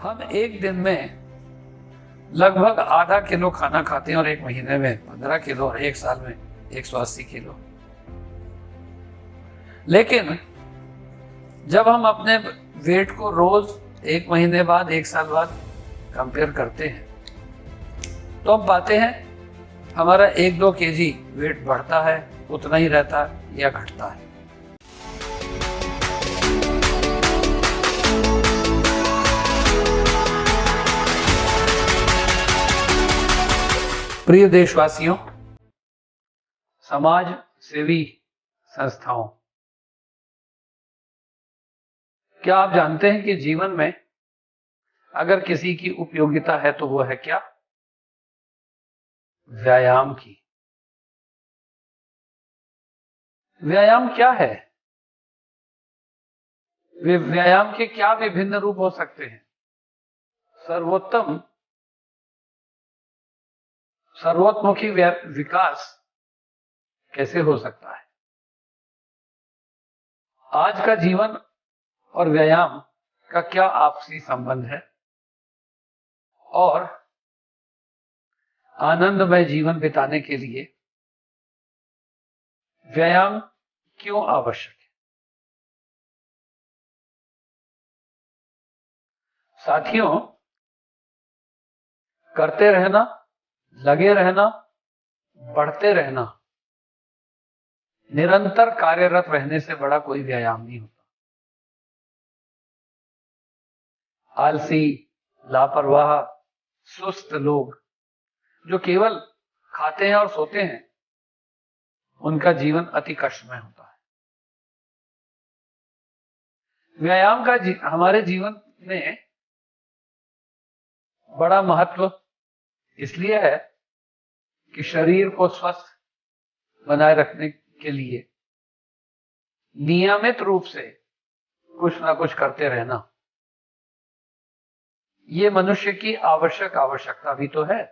हम एक दिन में लगभग आधा किलो खाना खाते हैं और एक महीने में 15 किलो और एक साल में 180 किलो। लेकिन जब हम अपने वेट को रोज एक महीने बाद, एक साल बाद कंपेयर करते हैं तो हम पाते हैं हमारा 1-2 केजी वेट बढ़ता है, उतना ही रहता है या घटता है। प्रिय देशवासियों, समाज सेवी संस्थाओं, क्या आप जानते हैं कि जीवन में अगर किसी की उपयोगिता है तो वो है क्या? व्यायाम की। व्यायाम क्या है? वे व्यायाम के क्या विभिन्न रूप हो सकते हैं? सर्वोत्मुखी विकास कैसे हो सकता है? आज का जीवन और व्यायाम का क्या आपसी संबंध है? और आनंदमय जीवन बिताने के लिए व्यायाम क्यों आवश्यक है? साथियों, करते रहना, लगे रहना, बढ़ते रहना, निरंतर कार्यरत रहने से बड़ा कोई व्यायाम नहीं होता। आलसी, लापरवाह, सुस्त लोग जो केवल खाते हैं और सोते हैं, उनका जीवन अति कष्टमय होता है। व्यायाम का हमारे जीवन में बड़ा महत्व इसलिए है कि शरीर को स्वस्थ बनाए रखने के लिए नियमित रूप से कुछ ना कुछ करते रहना, ये मनुष्य की आवश्यकता भी तो है।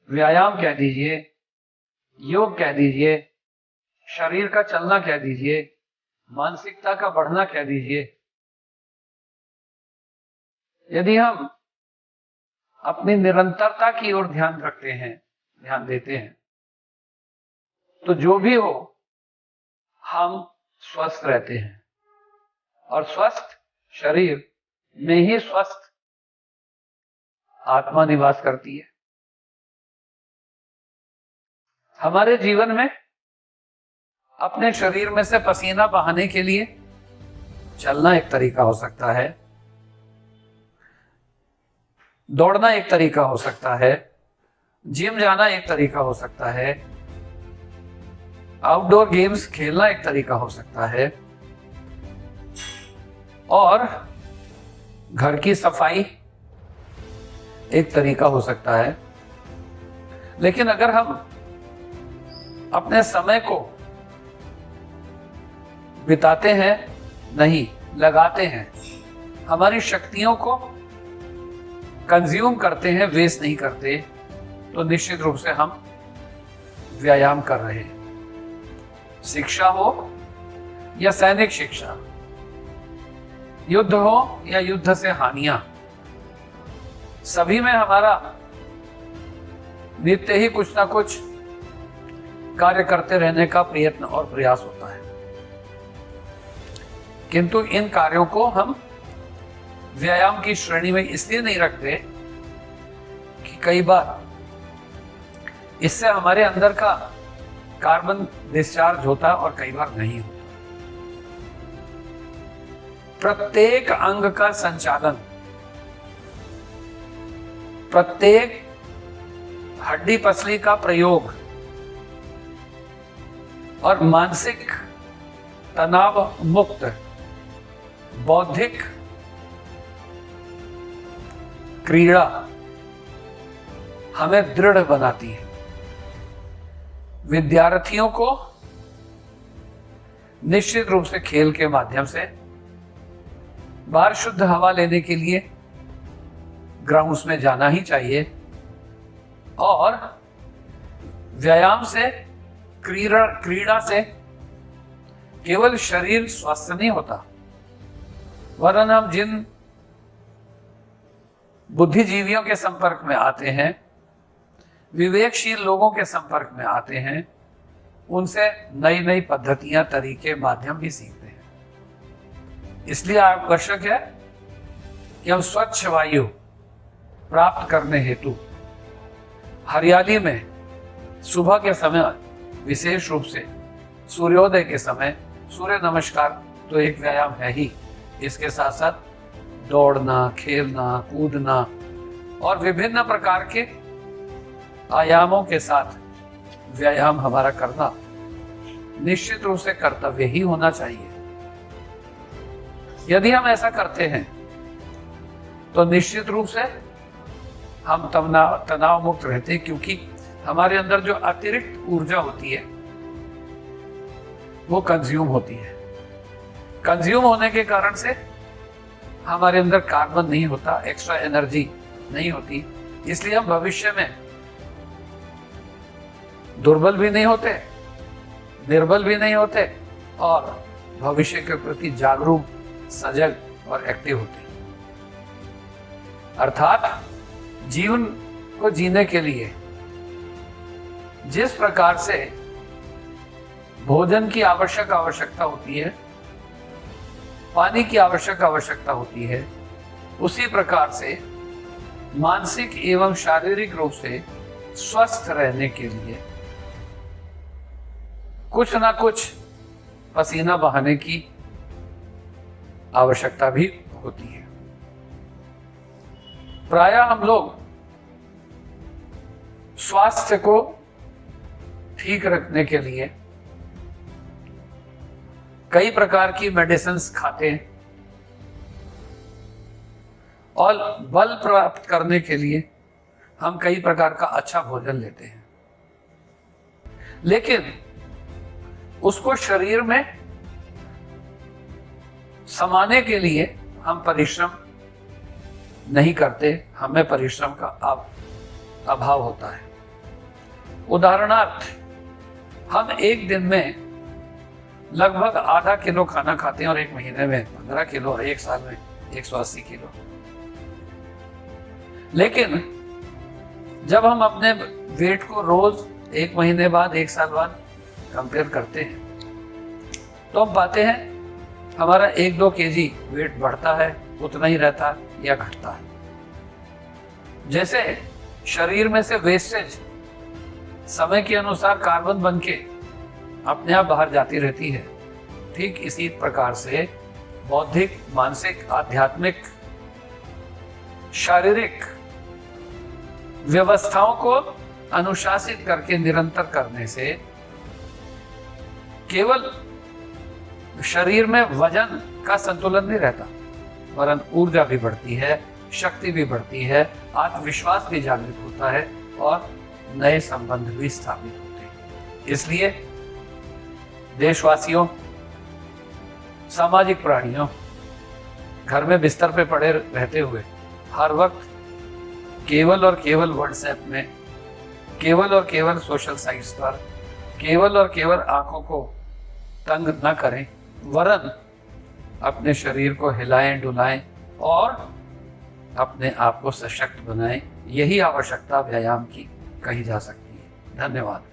व्यायाम कह दीजिए, योग कह दीजिए, शरीर का चलना कह दीजिए, मानसिकता का बढ़ना कह दीजिए। यदि हम अपनी निरंतरता की ओर ध्यान देते हैं, तो जो भी हो, हम स्वस्थ रहते हैं। और स्वस्थ शरीर में ही स्वस्थ आत्मा निवास करती है। हमारे जीवन में अपने शरीर में से पसीना बहाने के लिए चलना एक तरीका हो सकता है, दौड़ना एक तरीका हो सकता है, जिम जाना एक तरीका हो सकता है, आउटडोर गेम्स खेलना एक तरीका हो सकता है, और घर की सफाई एक तरीका हो सकता है। लेकिन अगर हम अपने समय को बिताते हैं नहीं, लगाते हैं, हमारी शक्तियों को कंज्यूम करते हैं, वेस्ट नहीं करते, तो निश्चित रूप से हम व्यायाम कर रहे हैं। शिक्षा हो या सैनिक शिक्षा, युद्ध हो या युद्ध से हानियां, सभी में हमारा नित्य ही कुछ ना कुछ कार्य करते रहने का प्रयत्न और प्रयास होता है। किंतु इन कार्यों को हम व्यायाम की श्रेणी में इसलिए नहीं रखते कि कई बार इससे हमारे अंदर का कार्बन डिस्चार्ज होता है और कई बार नहीं होता। प्रत्येक अंग का संचालन, प्रत्येक हड्डी पसली का प्रयोग और मानसिक तनाव मुक्त बौद्धिक क्रीड़ा हमें दृढ़ बनाती है। विद्यार्थियों को निश्चित रूप से खेल के माध्यम से बाहर शुद्ध हवा लेने के लिए ग्राउंड्स में जाना ही चाहिए, और व्यायाम से, क्रीड़ा से केवल शरीर स्वस्थ नहीं होता, वरन हम जिन बुद्धिजीवियों के संपर्क में आते हैं, विवेकशील लोगों के संपर्क में आते हैं, उनसे नई नई पद्धतियां, तरीके, माध्यम भी सीखते हैं। इसलिए आवश्यक है कि हम स्वच्छ वायु प्राप्त करने हेतु हरियाली में सुबह के समय, विशेष रूप से सूर्योदय के समय, सूर्य नमस्कार तो एक व्यायाम है ही, इसके साथ साथ दौड़ना, खेलना, कूदना और विभिन्न प्रकार के आयामों के साथ व्यायाम हमारा करना निश्चित रूप से कर्तव्य ही होना चाहिए। यदि हम ऐसा करते हैं तो निश्चित रूप से हम तनाव मुक्त रहते हैं, क्योंकि हमारे अंदर जो अतिरिक्त ऊर्जा होती है वो कंज्यूम होती है। कंज्यूम होने के कारण से हमारे अंदर कार्बन नहीं होता, एक्स्ट्रा एनर्जी नहीं होती, इसलिए हम भविष्य में दुर्बल भी नहीं होते, निर्बल भी नहीं होते और भविष्य के प्रति जागरूक, सजग और एक्टिव होते। अर्थात जीवन को जीने के लिए जिस प्रकार से भोजन की आवश्यकता होती है, पानी की आवश्यकता होती है, उसी प्रकार से मानसिक एवं शारीरिक रूप से स्वस्थ रहने के लिए कुछ ना कुछ पसीना बहाने की आवश्यकता भी होती है। प्रायः हम लोग स्वास्थ्य को ठीक रखने के लिए कई प्रकार की मेडिसिन्स खाते हैं और बल प्राप्त करने के लिए हम कई प्रकार का अच्छा भोजन लेते हैं, लेकिन उसको शरीर में समाने के लिए हम परिश्रम नहीं करते, हमें परिश्रम का अभाव होता है। उदाहरणार्थ, हम एक दिन में लगभग आधा किलो खाना खाते हैं और एक महीने में 15 किलो और एक साल में 180 किलो। लेकिन जब हम अपने वेट को रोज एक महीने बाद, एक साल बाद कंपेयर करते हैं तो हम पाते हैं हमारा 1-2 केजी वेट बढ़ता है, उतना ही रहता है या घटता है। जैसे शरीर में से वेस्टेज समय के अनुसार कार्बन बन के अपने आप बाहर जाती रहती है, ठीक इसी प्रकार से बौद्धिक, मानसिक, आध्यात्मिक, शारीरिक व्यवस्थाओं को अनुशासित करके निरंतर करने से केवल शरीर में वजन का संतुलन नहीं रहता, वरन ऊर्जा भी बढ़ती है, शक्ति भी बढ़ती है, आत्मविश्वास भी जागृत होता है और नए संबंध भी स्थापित होते हैं। इसलिए देशवासियों, सामाजिक प्राणियों, घर में बिस्तर पे पड़े रहते हुए हर वक्त केवल और केवल व्हाट्सएप में, केवल और केवल सोशल साइट्स पर, केवल और केवल आंखों को तंग न करें, वरन अपने शरीर को हिलाएं, डुलाएं और अपने आप को सशक्त बनाएं। यही आवश्यकता व्यायाम की कही जा सकती है। धन्यवाद।